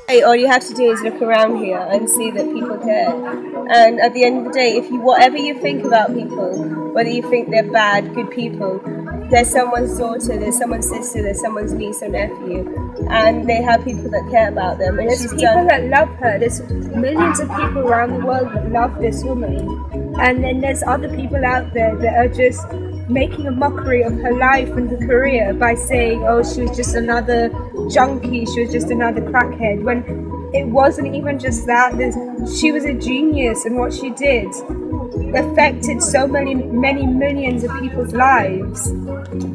Hey, all you have to do is look around here and see that people care. And at the end of the day, if you, whatever you think about people, whether you think they're bad, good people, there's someone's daughter, there's someone's sister, there's someone's niece or nephew, and they have people that care about them. And there's people that love her. There's millions of people around the world that love this woman, and then there's other people out there that are just making a mockery of her life and her career by saying, oh, she was just another junkie, she was just another crackhead, when it wasn't even just that. She was a genius, and what she did affected so many millions of people's lives.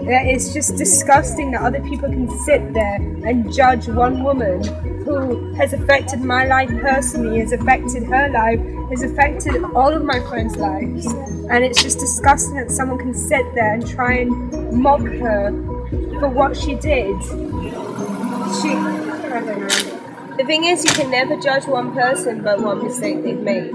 It's just disgusting that other people can sit there and judge one woman who has affected my life personally, has affected her life, has affected all of my friends' lives. And it's just disgusting that someone can sit there and try and mock her for what she did. I don't know. The thing is, you can never judge one person by one mistake they've made.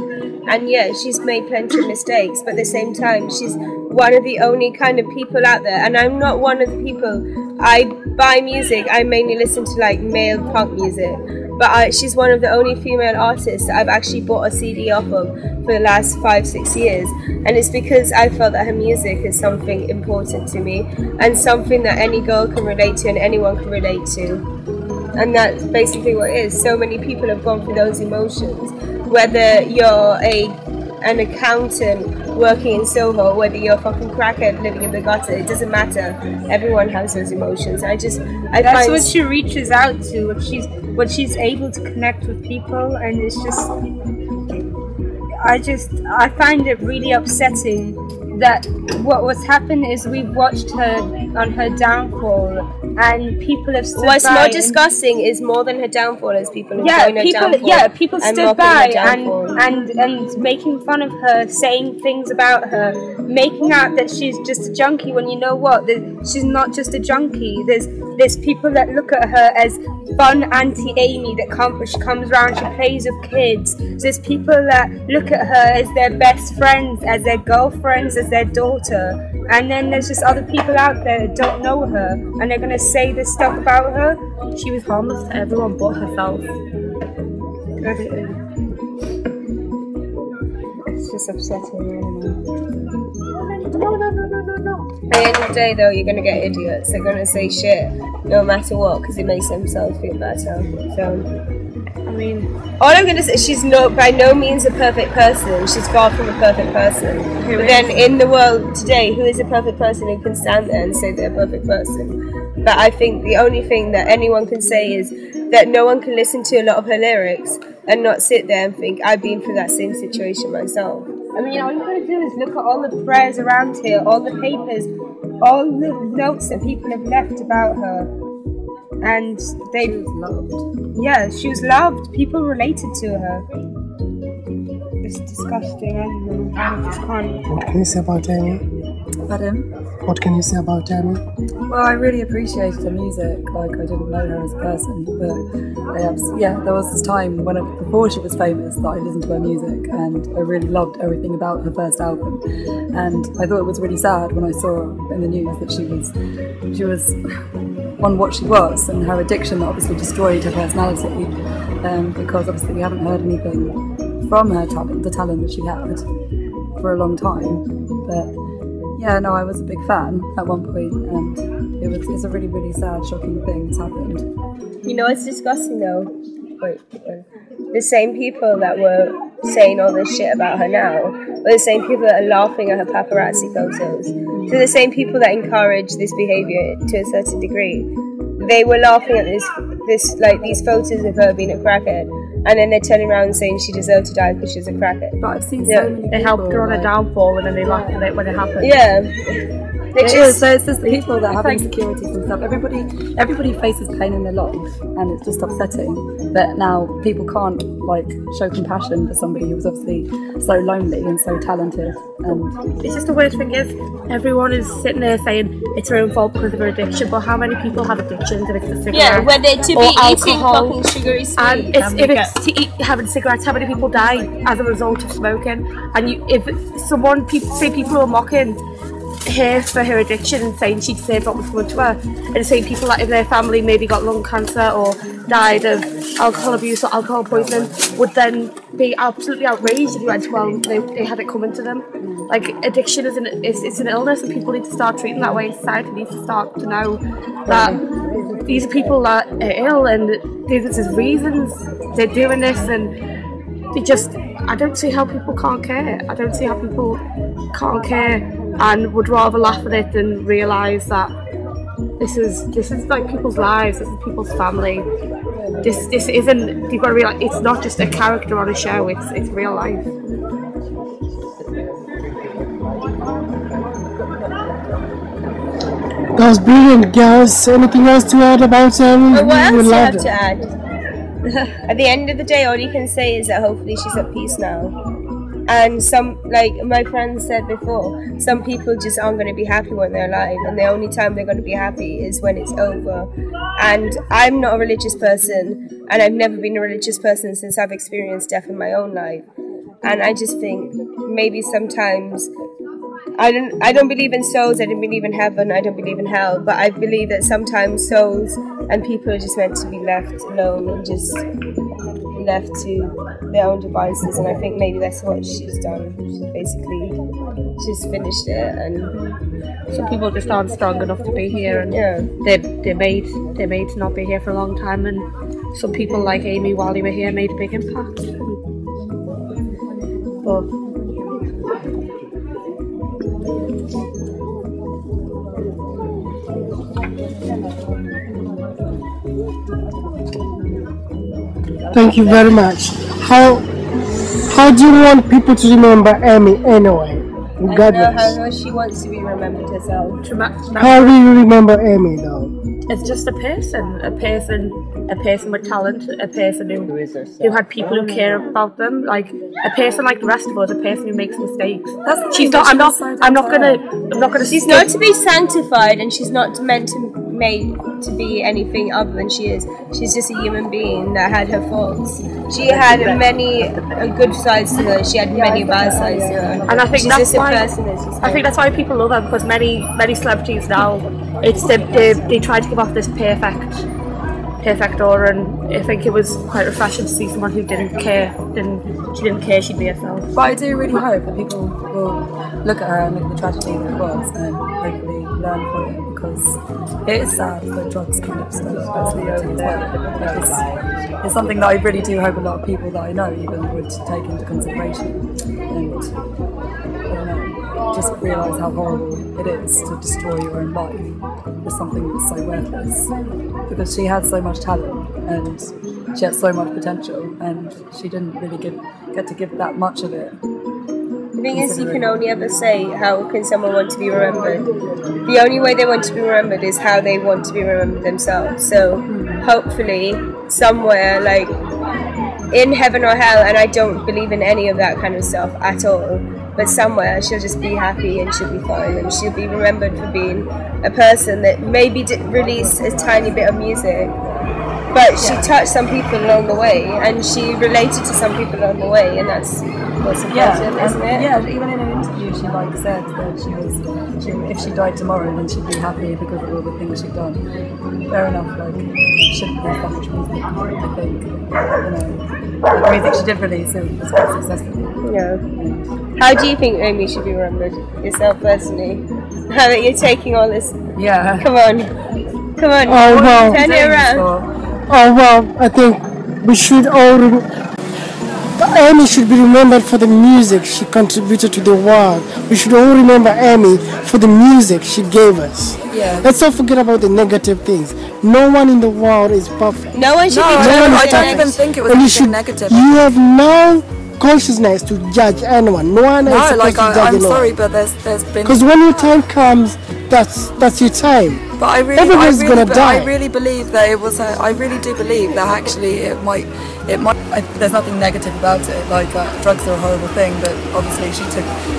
And yeah, she's made plenty of mistakes, but at the same time, she's one of the only kind of people out there. And I'm not one of the people, I buy music, I mainly listen to like male punk music. But she's one of the only female artists that I've actually bought a CD off of for the last 5-6 years. And it's because I felt that her music is something important to me and something that any girl can relate to and anyone can relate to. And that's basically what it is. So many people have gone through those emotions. Whether you're an accountant working in Soho, whether you're a fucking crackhead living in the gutter, it doesn't matter. Everyone has those emotions. That's what she reaches out to. When she's able to connect with people, and it's just, I find it really upsetting that what's happened is we've watched her on her downfall, and people have stood by. What's more disgusting is more than her downfall is people enjoying her downfall. Yeah, people stood by and making fun of her, saying things about her, making out that she's just a junkie, when you know what, she's not just a junkie. There's people that look at her as fun Auntie Amy that she comes around, she plays with kids. There's people that look at her as their best friends, as their girlfriends, as their daughter. And then there's just other people out there that don't know her, and they're going to say this stuff about her. She was harmless to everyone but herself. It's just upsetting. No. At the end of the day, though, you're going to get idiots. They're going to say shit no matter what because it makes themselves feel better. So, I mean, all I'm going to say, she's by no means a perfect person. She's far from a perfect person. But then in the world today, who is a perfect person who can stand there and say they're a perfect person? But I think the only thing that anyone can say is that no one can listen to a lot of her lyrics and not sit there and think, I've been through that same situation myself. I mean, all you gotta do is look at all the prayers around here, all the papers, all the notes that people have left about her. And she was loved. Yeah, she was loved. People related to her. It's disgusting, I don't know. I just can't. What can you say about Jamie? Pardon? What can you say about Jamie? Well, I really appreciated her music. Like, I didn't know her as a person, but there was this time before she was famous that I listened to her music, and I really loved everything about her first album. And I thought it was really sad when I saw in the news that she was on what she was, and her addiction that obviously destroyed her personality. Because obviously we haven't heard anything from her talent, the talent that she had, for a long time. But yeah, no, I was a big fan at one point, and it's a really, really sad, shocking thing that's happened. You know, it's disgusting though. The same people that were saying all this shit about her now are the same people that are laughing at her paparazzi photos. So the same people that encourage this behaviour to a certain degree. They were laughing at these photos of her being a crackhead, and then they're turning around and saying she deserved to die because she's a crackhead. But I've seen so many they helped her on her downfall, and then they laughed at it when it happened. Yeah. So it's just the people that have insecurities and stuff. Everybody faces pain in their life, and it's just upsetting that now people can't show compassion for somebody who was obviously so lonely and so talented. And it's just the worst thing is everyone is sitting there saying it's her own fault because of her addiction, but how many people have addictions if it's the cigarettes? Yeah, whether to be eating fucking sugary sweets. And if it's to eat, having cigarettes, how many people die as a result of smoking? And if people are mocking her for her addiction and saying she deserved what was coming to her, and saying people that in their family maybe got lung cancer or died of alcohol abuse or alcohol poisoning would then be absolutely outraged if you went, well, they had it coming to them. Like, addiction is it's an illness, and people need to start treating that way. Society needs to start to know that these are people that are ill, and there's reasons they're doing this, and they just, I don't see how people can't care. I don't see how people can't care and would rather laugh at it than realise that this is like people's lives, this is people's family. This isn't, you've got to realise, it's not just a character on a show, it's real life. That was brilliant, girls. Anything else to add about Well, what else do you have to add? At the end of the day, all you can say is that hopefully she's at peace now. And some, like my friend said before, some people just aren't going to be happy when they're alive, and the only time they're going to be happy is when it's over. And I'm not a religious person, and I've never been a religious person since I've experienced death in my own life. And I just think maybe sometimes I don't believe in souls, I don't believe in heaven, I don't believe in hell, but I believe that sometimes souls and people are just meant to be left alone and just left to their own devices, and I think maybe that's what she's done. She's finished it, and some people just aren't strong enough to be here, and they're made to not be here for a long time, and some people like Amy, while they were here, made a big impact. But Thank you very much. How do you want people to remember Amy anyway? Regardless. I don't know how she wants to be remembered herself. How will you remember Amy though? It's just a person with talent, a person who had people who care about them, like a person like the rest of us, a person who makes mistakes. She's not. I'm not gonna. She's not to be sanctified, and she's not made to be anything other than she is. She's just a human being that had her faults. She had many good sides to her. She had many bad sides to her. And I think she's that's why. I think that's why people love her, because many celebrities now, it's they try to give off this perfect aura, and I think it was quite refreshing to see someone who didn't care. She didn't care. She'd be herself. But I do really hope that people will look at her and look at the tragedy that it was, and hopefully learn from it, because it is sad that drugs kind of stuff. It's something that I really do hope a lot of people that I know even would take into consideration, and I don't know, just realise how horrible it is to destroy your own life with something that's so worthless, because she had so much talent and she had so much potential, and she didn't really get to give that much of it. The thing is, you can only ever say, how can someone want to be remembered? The only way they want to be remembered is how they want to be remembered themselves. So hopefully somewhere, like in heaven or hell, and I don't believe in any of that kind of stuff at all, but somewhere she'll just be happy and she'll be fine, and she'll be remembered for being a person that maybe did release a tiny bit of music, but she touched some people along the way, and she related to some people along the way, and that's what's important, isn't it? Yeah, even in an interview she said that if she died tomorrow then she'd be happy because of all the things she'd done. Fair enough, shouldn't be that much music, I think. The music she did release, it was quite successful. Yeah. How do you think Amy should be remembered, yourself personally? Now that you're taking all this... Yeah. Come on, Oh, well. turn it around. Oh well, I think we should all. Amy should be remembered for the music she contributed to the world. We should all remember Amy for the music she gave us. Yeah. Let's not forget about the negative things. No one in the world is perfect. No one should be I don't even think it was anything negative. You have no consciousness to judge anyone. No one is supposed to judge anyone. I'm sorry, but there's been... Because when your time comes, that's your time. But everyone's gonna die. I really believe that it was. I really do believe that actually it might. There's nothing negative about it. Drugs are a horrible thing, but obviously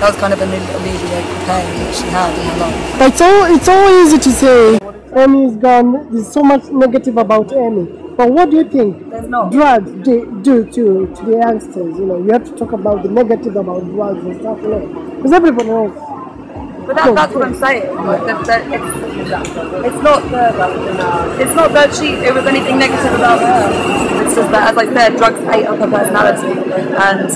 that was kind of an alleviate the pain that she had in her life. But it's all easy to say Amy is gone. There's so much negative about Amy. But what do you think drugs do to the youngsters? You have to talk about the negative about drugs and stuff like that. Because everybody knows. But that's what I'm saying. Like, it's not that it was anything negative about her. It's just that, as I said, drugs ate up her personality, and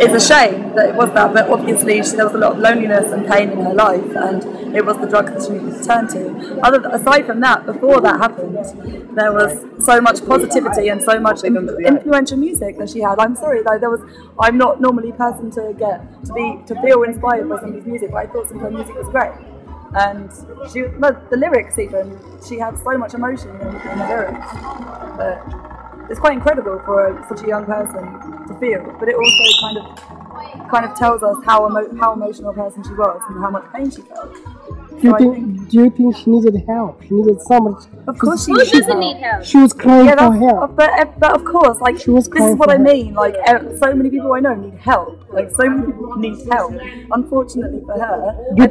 it's a shame that it was that. But obviously, there was a lot of loneliness and pain in her life, and it was the drugs that she needed to turn to. Aside from that, before that happened, there was so much positivity and so much influential music that she had. I'm sorry, though, I'm not normally a person to feel inspired by somebody's music, but I thought some of her music was great. And the lyrics even, she had so much emotion in the lyrics. But it's quite incredible for such a young person to feel, but it also kind of tells us how emotional a person she was and how much pain she felt. Do you think she needed help? She needed so much. Of course, she doesn't need help. She was crying for help. But of course, like, this is what I mean. Like, so many people I know need help. Like, so many people need help. Unfortunately for her, do you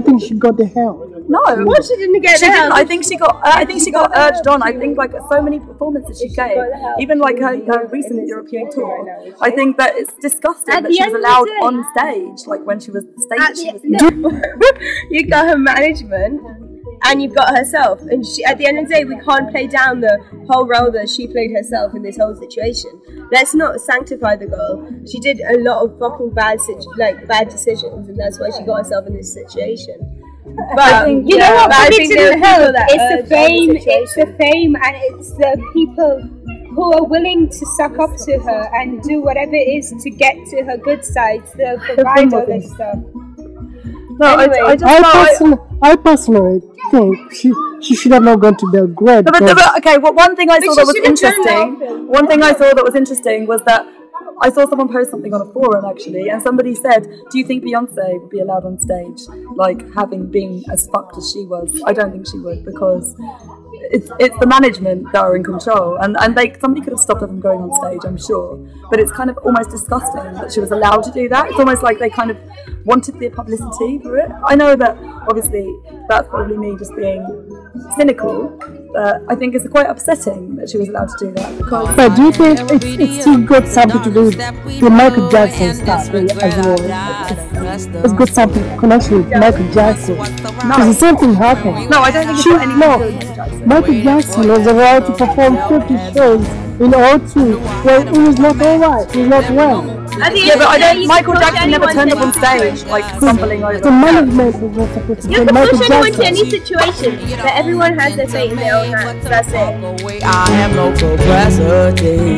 think she got the help? No. What, she didn't get help? I think she got urged on. I think, like, so many performances she gave, even like her recent European tour. I think that it's disgusting that she was allowed on stage, like when she was You got her management and you've got herself, and at the end of the day, we can't play down the whole role that she played herself in this whole situation. Let's not sanctify the girl. She did a lot of fucking bad decisions, and that's why she got herself in this situation. But you know what? I think it's the fame, and it's the people who are willing to suck up to her and do whatever it is to get to her good side, to provide all this stuff. No, anyway, I personally think she should have not gone to Belgrade. Okay, well, one thing I saw that was interesting was that I saw someone post something on a forum actually, and somebody said, "Do you think Beyonce would be allowed on stage, like having been as fucked as she was?" I don't think she would, because it's the management that are in control, and somebody could have stopped her from going on stage, I'm sure, but it's kind of almost disgusting that she was allowed to do that. It's almost like they kind of wanted the publicity for it. I know that obviously that's probably me just being cynical, but I think it's quite upsetting that she was allowed to do that. Because but do you think it's still got something to do with the Michael Jackson stuff as well? It's got something connection with Michael Jackson. Because the same thing happened. No, I don't think it's got anything to do with Michael Jackson. Michael Jackson was allowed to perform 50 shows in O2 where it was not alright, it was not well. Yeah, but Michael Jackson never turned up on stage, like, stumbling over. The management was not supposed to you can push anyone to any situation, but everyone has their fate in their own hands, that's it. I have no capacity.